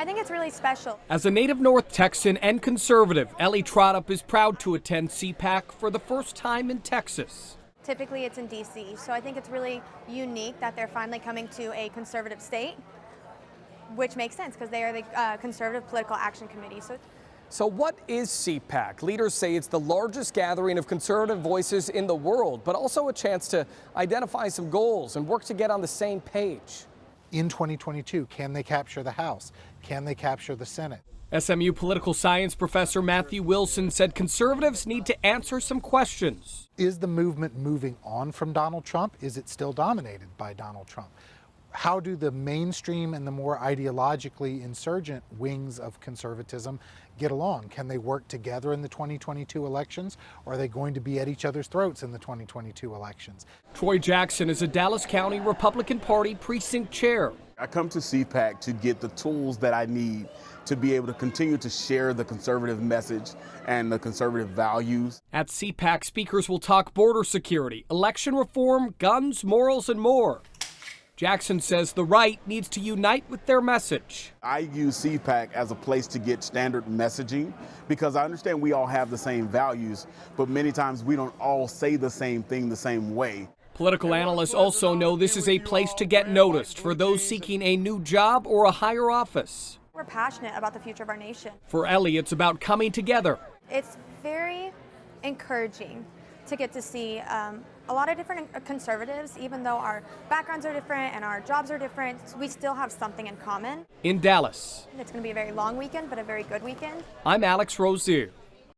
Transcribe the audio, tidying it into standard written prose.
I think it's really special. As a native North Texan and conservative, Ellie Trottup is proud to attend CPAC for the first time in Texas. Typically it's in D.C., so I think it's really unique that they're finally coming to a conservative state, which makes sense because they are the Conservative Political Action Committee. So what is CPAC? Leaders say it's the largest gathering of conservative voices in the world, but also a chance to identify some goals and work to get on the same page. In 2022, can they capture the House? Can they capture the Senate? SMU political science professor Matthew Wilson said conservatives need to answer some questions. Is the movement moving on from Donald Trump? Is it still dominated by Donald Trump? How do the mainstream and the more ideologically insurgent wings of conservatism get along? Can they work together in the 2022 elections, or are they going to be at each other's throats in the 2022 elections? Troy Jackson is a Dallas County Republican Party precinct chair. I come to CPAC to get the tools that I need to be able to continue to share the conservative message and the conservative values. At CPAC, speakers will talk border security, election reform, guns, morals, and more. Jackson says the right needs to unite with their message. I use CPAC as a place to get standard messaging because I understand we all have the same values, but many times we don't all say the same thing the same way. Political analysts also know this is a place to get noticed for those seeking a new job or a higher office. We're passionate about the future of our nation. For Ellie, it's about coming together. It's very encouraging to get to see a lot of different conservatives. Even though our backgrounds are different and our jobs are different, we still have something in common. In Dallas, It's going to be a very long weekend, but a very good weekend. I'm Alex Rozier.